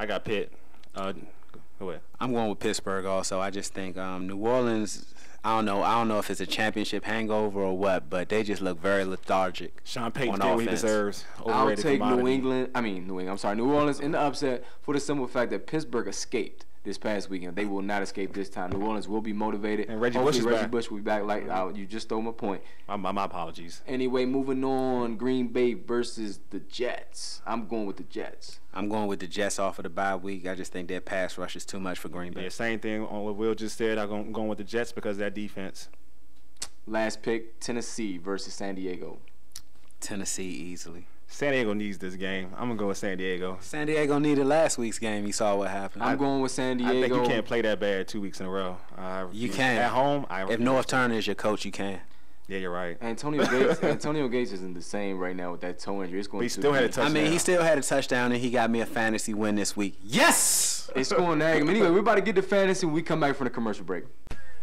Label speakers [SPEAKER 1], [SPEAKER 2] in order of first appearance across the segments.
[SPEAKER 1] I got Pitt. Go ahead.
[SPEAKER 2] I'm going with Pittsburgh also. I just think New Orleans, I don't know if it's a championship hangover or what, but they just look very lethargic.
[SPEAKER 1] Sean Payton getting what he deserves.
[SPEAKER 3] I'll take New Orleans in the upset for the simple fact that Pittsburgh escaped this past weekend. They will not escape this time. New Orleans will be motivated.
[SPEAKER 1] And Reggie Bush
[SPEAKER 3] will be back. You just stole my point.
[SPEAKER 1] My apologies.
[SPEAKER 3] Anyway, moving on. Green Bay versus the Jets. I'm going with the Jets.
[SPEAKER 2] I'm going with the Jets off of the bye week. I just think their pass rush is too much for Green Bay.
[SPEAKER 1] Yeah, same thing on what Will just said. I'm going with the Jets because of that defense.
[SPEAKER 3] Last pick, Tennessee versus San Diego.
[SPEAKER 2] Tennessee easily.
[SPEAKER 1] San Diego needs this game. I'm going to go with San Diego.
[SPEAKER 2] San Diego needed last week's game. You saw what happened.
[SPEAKER 3] I'm going with San Diego.
[SPEAKER 1] I think you can't play that bad 2 weeks in a row.
[SPEAKER 2] You can.
[SPEAKER 1] At home,
[SPEAKER 2] if North Turner is your coach, you can.
[SPEAKER 1] Yeah, you're right.
[SPEAKER 3] Antonio Gates isn't the same right now with that toe injury.
[SPEAKER 1] He still had a touchdown.
[SPEAKER 2] He still had a touchdown, and he got me a fantasy win this week. Yes!
[SPEAKER 3] It's going to hang. Anyway, we're about to get to fantasy when we come back from the commercial break.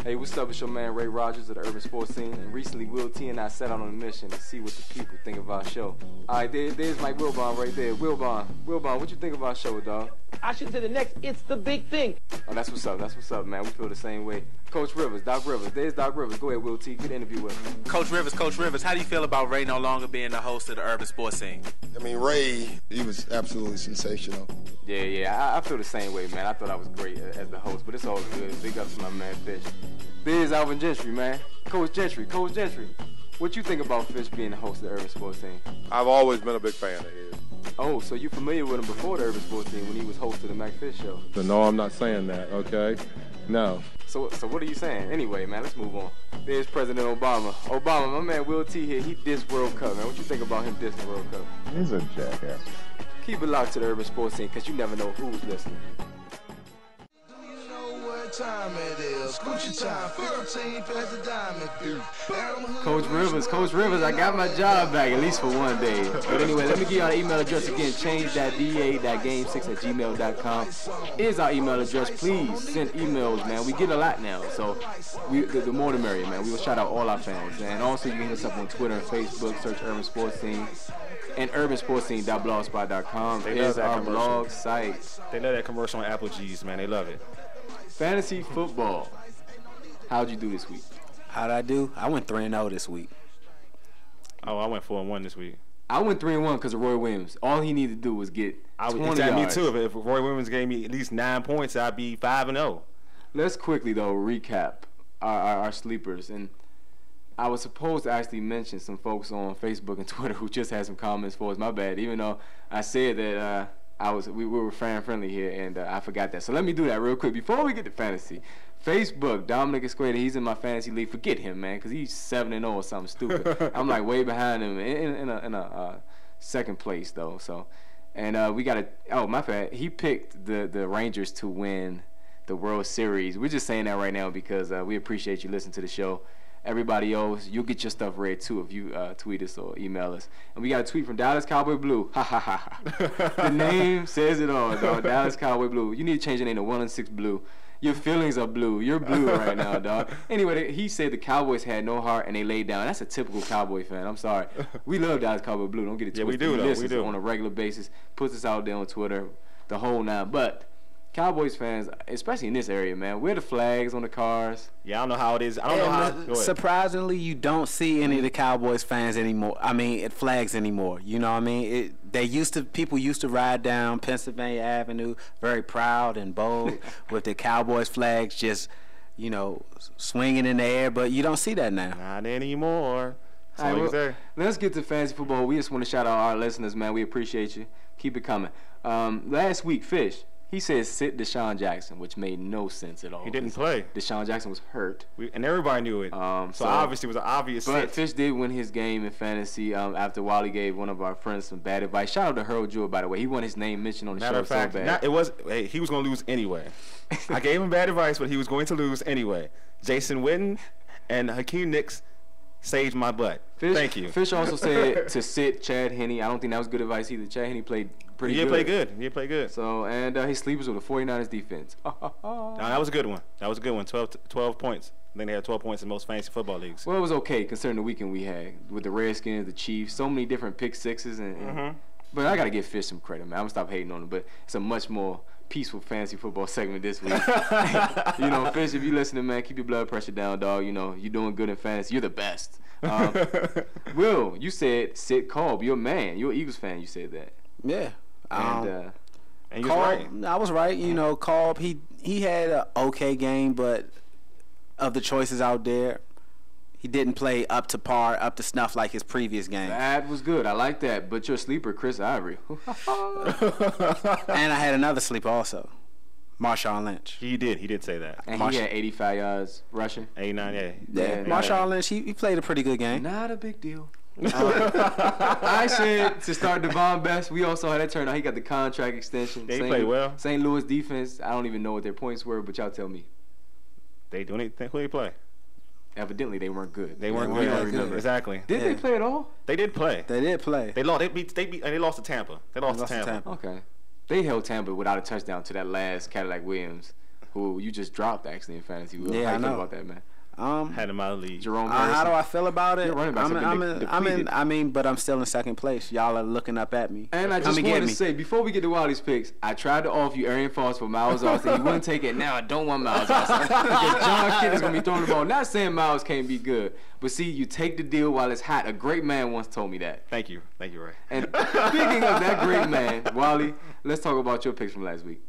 [SPEAKER 3] Hey, what's up? It's your man Ray Rogers of the Urban Sports Scene. And recently, Will T and I set out on a mission to see what the people think of our show. All right, there's Mike Wilbon right there. Wilbon, what you think of our show, dog?
[SPEAKER 4] I should say the next, it's the big thing.
[SPEAKER 3] Oh, that's what's up, man. We feel the same way. Coach Rivers, Doc Rivers. There's Doc Rivers. Go ahead, Will T. Get an interview with him.
[SPEAKER 5] Coach Rivers, how do you feel about Ray no longer being the host of the Urban Sports Scene?
[SPEAKER 6] I mean, Ray, he was absolutely sensational.
[SPEAKER 3] Yeah, I feel the same way, man. I thought I was great as the host, but it's all good. Big up to my man Fish. There's Alvin Gentry, man. Coach Gentry. What you think about Fish being the host of the Urban Sports Scene?
[SPEAKER 7] I've always been a big fan of his.
[SPEAKER 3] Oh, so you familiar with him before the Urban Sports Scene when he was host of the Mac Fish Show?
[SPEAKER 7] So no, I'm not saying that, okay? No.
[SPEAKER 3] So what are you saying? Anyway, man, let's move on. There's President Obama. Obama, my man Will T here, he dissed World Cup, man. What you think about him dissing World Cup?
[SPEAKER 7] He's a jackass.
[SPEAKER 3] Keep it locked to the Urban Sports Scene, because you never know who's listening.
[SPEAKER 8] Time it is. Gucci time, 15 past the diamond.
[SPEAKER 3] Coach Rivers, I got my job back, at least for one day. But anyway, let me give y'all the email address again. change.da.game6@gmail.com is our email address. Please send emails, man. We get a lot now, so the more the merrier, man. We will shout out all our fans. And also, you can hit us up on Twitter and Facebook. Search Urban Sports Scene. And urbansportscene.blogspot.com is our blog site.
[SPEAKER 1] They love that commercial on Apple G's, man. They love it.
[SPEAKER 3] Fantasy football. How'd you do this week?
[SPEAKER 2] How'd I do? I went 3-0 this week.
[SPEAKER 1] Oh, I went 4-1 this week.
[SPEAKER 3] I went 3-1 because of Roy Williams. All he needed to do was get 20 yards.
[SPEAKER 1] Me too. If Roy Williams gave me at least 9 points, I'd be 5-0.
[SPEAKER 3] Let's quickly, though, recap our sleepers. And I was supposed to actually mention some folks on Facebook and Twitter who just had some comments for us. My bad. Even though I said that we were fan friendly here, and I forgot that. So let me do that real quick before we get to fantasy. Facebook, Dominic Esqueda, he's in my fantasy league. Forget him, man, because he's 7-0 or something stupid. I'm like way behind him in a second place though. So, and we got my bad. He picked the Rangers to win the World Series. We're just saying that right now because we appreciate you listening to the show. Everybody else, you'll get your stuff read too if you tweet us or email us. And we got a tweet from Dallas Cowboy Blue. Ha ha ha. The name says it all, dog. Dallas Cowboy Blue. You need to change your name to 1-6 Blue. Your feelings are blue. You're blue right now, dog. Anyway, he said the Cowboys had no heart and they laid down. That's a typical Cowboy fan. I'm sorry. We love Dallas Cowboy Blue. Don't get it twisted.
[SPEAKER 1] Yeah, we do, though.
[SPEAKER 3] We do. On a regular basis. Puts us out there on Twitter, the whole nine. But Cowboys fans, especially in this area, man, wear the flags on the cars.
[SPEAKER 1] Yeah, I don't know how it is. I don't know how.
[SPEAKER 2] Surprisingly, you don't see any of the Cowboys fans anymore. I mean, flags anymore. You know what I mean? People used to ride down Pennsylvania Avenue very proud and bold with the Cowboys flags just, swinging in the air. But you don't see that now.
[SPEAKER 1] Not anymore.
[SPEAKER 3] All right, well, let's get to fantasy football. We just want to shout out our listeners, man. We appreciate you. Keep it coming. Last week, Fish. He said sit Deshaun Jackson, which made no sense at all.
[SPEAKER 1] He didn't play.
[SPEAKER 3] Deshaun Jackson was hurt.
[SPEAKER 1] And everybody knew it. So obviously it was an obvious sit.
[SPEAKER 3] But Fish did win his game in fantasy after Wally gave one of our friends some bad advice. Shout out to Harold Jewell, by the way. He won his name mentioned on the
[SPEAKER 1] Matter
[SPEAKER 3] show
[SPEAKER 1] of fact,
[SPEAKER 3] so bad.
[SPEAKER 1] he was going to lose anyway. I gave him bad advice, but he was going to lose anyway. Jason Witten and Hakeem Nicks saved my butt. Thank you.
[SPEAKER 3] Fish also said to sit Chad Henne. I don't think that was good advice either. Chad Henne played pretty good.
[SPEAKER 1] He played good.
[SPEAKER 3] So, and his sleepers with the 49ers defense.
[SPEAKER 1] That was a good one. 12 points. I think they had 12 points in most fantasy football leagues.
[SPEAKER 3] Well, it was okay considering the weekend we had with the Redskins, the Chiefs, so many different pick sixes. And But I gotta give Fish some credit, man. I'm gonna stop hating on him. But it's a much more peaceful fantasy football segment this week. You know, Fish, if you listening, man, keep your blood pressure down, dog. You know, you're doing good in fantasy. You're the best. Will, you said sit Kolb. You're a man. You're an Eagles fan. You said that.
[SPEAKER 2] Yeah.
[SPEAKER 1] And you was
[SPEAKER 2] Kolb,
[SPEAKER 1] right.
[SPEAKER 2] I was right. You know, Kolb, he had an okay game, but of the choices out there, he didn't play up to par, up to snuff like his previous game.
[SPEAKER 3] That was good. I like that. But your sleeper, Chris Ivory.
[SPEAKER 2] And I had another sleeper also, Marshawn Lynch.
[SPEAKER 1] He did say that.
[SPEAKER 3] And he had 85 yards rushing.
[SPEAKER 1] 89, yeah.
[SPEAKER 2] Yeah, Marshawn Lynch, he played a pretty good game.
[SPEAKER 3] Not a big deal. I said to start Devon Best. We also had that turn out. He got the contract extension.
[SPEAKER 1] They played well.
[SPEAKER 3] St. Louis defense, I don't even know what their points were, but y'all tell me.
[SPEAKER 1] They doing anything? Who they play?
[SPEAKER 3] Evidently, they weren't good.
[SPEAKER 1] They weren't
[SPEAKER 2] weren't
[SPEAKER 1] good.
[SPEAKER 2] that good.
[SPEAKER 1] Remember. Exactly.
[SPEAKER 3] Did they play at all?
[SPEAKER 1] They did play.
[SPEAKER 2] They did play.
[SPEAKER 1] They lost. They lost to Tampa. They lost to Tampa.
[SPEAKER 3] Okay. They held Tampa without a touchdown to that last Cadillac Williams, who you just dropped actually in fantasy. Will.
[SPEAKER 2] Yeah,
[SPEAKER 3] How
[SPEAKER 2] I
[SPEAKER 3] you feel
[SPEAKER 2] know.
[SPEAKER 3] about that, man?
[SPEAKER 1] Had him out of the league.
[SPEAKER 3] Jerome
[SPEAKER 2] How do
[SPEAKER 3] Harrison.
[SPEAKER 2] I feel about it?
[SPEAKER 3] Your running backs have been depleted.
[SPEAKER 2] But I'm still in second place. Y'all are looking up at me.
[SPEAKER 3] And I just wanted to say, before we get to Wally's picks, I tried to offer you Arian Foss for Miles Austin. You wouldn't take it. Now I don't want Miles Austin. Because John Kidd is going to be throwing the ball. Not saying Miles can't be good. But see, you take the deal while it's hot. A great man once told me that.
[SPEAKER 1] Thank you, Ray.
[SPEAKER 3] And speaking of that great man, Wally, let's talk about your picks from last week.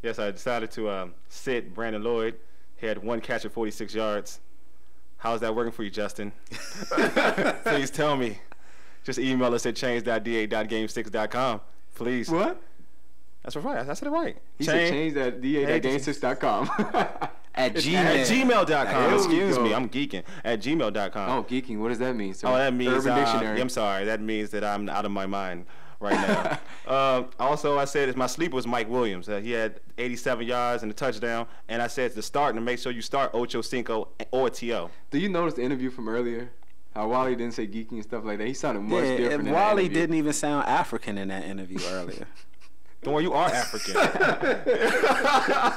[SPEAKER 1] Yes, I decided to sit Brandon Lloyd. He had one catch at 46 yards. How's that working for you, Justin? Please tell me. Just email us at change.da.game6.com. Please.
[SPEAKER 3] What?
[SPEAKER 1] That's right. I said it right.
[SPEAKER 3] He said change.da.game6.com.
[SPEAKER 2] At Gmail.
[SPEAKER 1] At gmail.com.
[SPEAKER 3] There we
[SPEAKER 1] Excuse
[SPEAKER 3] go.
[SPEAKER 1] me. I'm geeking. At gmail.com.
[SPEAKER 3] Oh, geeking. What does that mean, sir?
[SPEAKER 1] Oh, that means
[SPEAKER 3] Urban Dictionary.
[SPEAKER 1] I'm sorry. That means that I'm out of my mind right now. Also, I said my sleeper was Mike Williams. He had 87 yards and a touchdown. And I said to start and make sure you start Ocho Cinco or T.O.
[SPEAKER 3] Do you notice the interview from earlier? How Wally didn't say geeking and stuff like that. He sounded much different.
[SPEAKER 2] And Wally didn't even sound African in that interview earlier.
[SPEAKER 1] Don't worry, you are African.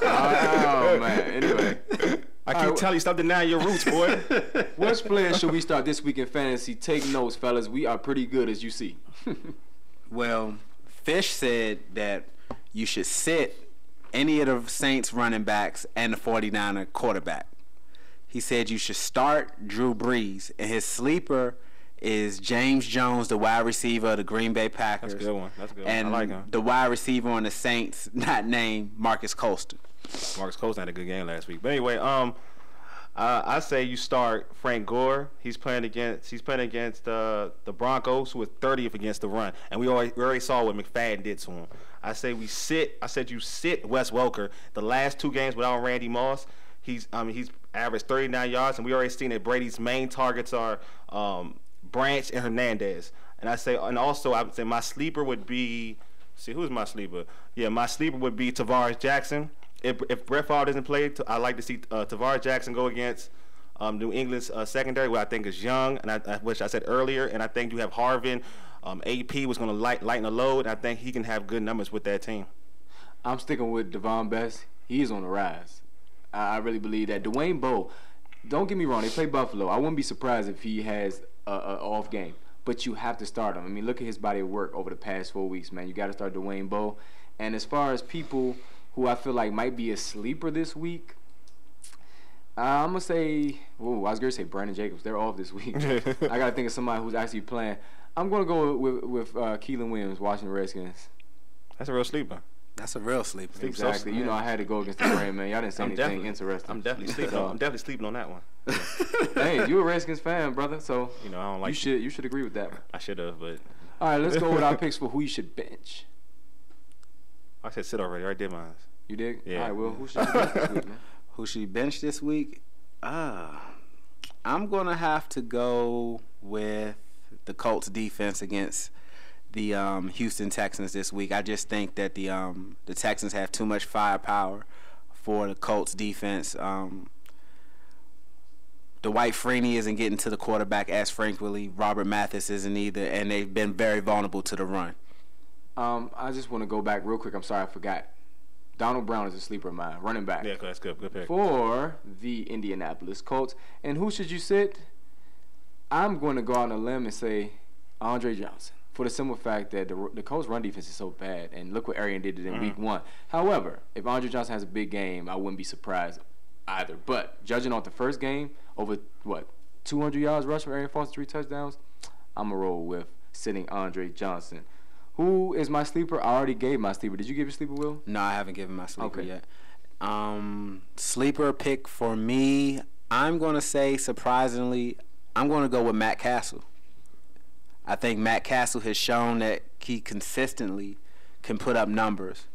[SPEAKER 3] Oh, man. Anyway.
[SPEAKER 1] I keep telling you, stop denying your roots, boy.
[SPEAKER 3] Which player should we start this week in fantasy? Take notes, fellas. We are pretty good, as you see.
[SPEAKER 2] Well, Fish said that you should sit any of the Saints running backs and the 49er quarterback. He said you should start Drew Brees, and his sleeper is James Jones, the wide receiver of the Green Bay Packers.
[SPEAKER 1] That's a good one. That's a good
[SPEAKER 2] And
[SPEAKER 1] one. I like him.
[SPEAKER 2] the wide receiver on the Saints, not named Marcus Colston.
[SPEAKER 1] Marcus Colston had a good game last week. But anyway, I say you start Frank Gore. He's playing against the Broncos, who was 30th against the run, and we already saw what McFadden did to him. I said you sit Wes Welker. The last two games without Randy Moss, he's averaged 39 yards, and we already seen that Brady's main targets are Branch and Hernandez. And I would say my sleeper would be. See, who's my sleeper? Yeah, my sleeper would be Tavares Jackson. If Brett Favre doesn't play, I like to see Tavares Jackson go against New England's secondary, where I think is young, and which I said earlier, and I think you have Harvin. AP was going to lighten the load, and I think he can have good numbers with that team.
[SPEAKER 3] I'm sticking with Devon Best. He is on the rise. I really believe that. Dwayne Bowe, don't get me wrong, they play Buffalo. I wouldn't be surprised if he has an off game, but you have to start him. I mean, look at his body of work over the past 4 weeks, man. You got to start Dwayne Bowe. And as far as people who I feel like might be a sleeper this week, I'm going to say, I was going to say Brandon Jacobs. They're off this week. I got to think of somebody who's actually playing. I'm going to go with Keelan Williams, Washington Redskins.
[SPEAKER 1] That's a real sleeper.
[SPEAKER 2] That's a real sleeper.
[SPEAKER 3] Exactly. You know, I had to go against the brand, man. Y'all didn't say anything interesting.
[SPEAKER 1] I'm definitely sleeping. I'm definitely sleeping on that one.
[SPEAKER 3] Hey, you a Redskins fan, brother, so
[SPEAKER 1] I don't like.
[SPEAKER 3] You should agree with that.
[SPEAKER 1] I should have, but.
[SPEAKER 3] All right, let's go with our picks for who you should bench.
[SPEAKER 1] I said sit already. I already did mine.
[SPEAKER 3] You dig?
[SPEAKER 1] Yeah.
[SPEAKER 3] All right, well, who should you bench this week, man?
[SPEAKER 2] Who should be benched this week? I'm going to have to go with the Colts defense against the Houston Texans this week. I just think that the Texans have too much firepower for the Colts defense. Dwight Freeney isn't getting to the quarterback as frequently. Robert Mathis isn't either, and they've been very vulnerable to the run.
[SPEAKER 3] I just want to go back real quick. I'm sorry, I forgot. Donald Brown is a sleeper of mine, running back.
[SPEAKER 1] Yeah, that's good. Good pick.
[SPEAKER 3] For the Indianapolis Colts. And who should you sit? I'm going to go out on a limb and say Andre Johnson. for the simple fact that the Colts' run defense is so bad, and look what Arian did in Week 1. However, if Andre Johnson has a big game, I wouldn't be surprised either. But judging off the first game, over 200 yards rush for Arian Foster, 3 touchdowns, I'm going to roll with sitting Andre Johnson. Who is my sleeper? I already gave my sleeper. Did you give your sleeper, Will?
[SPEAKER 2] No, I haven't given my sleeper yet. Sleeper pick for me, I'm going to say, surprisingly, I'm going to go with Matt Castle. I think Matt Castle has shown that he consistently can put up numbers.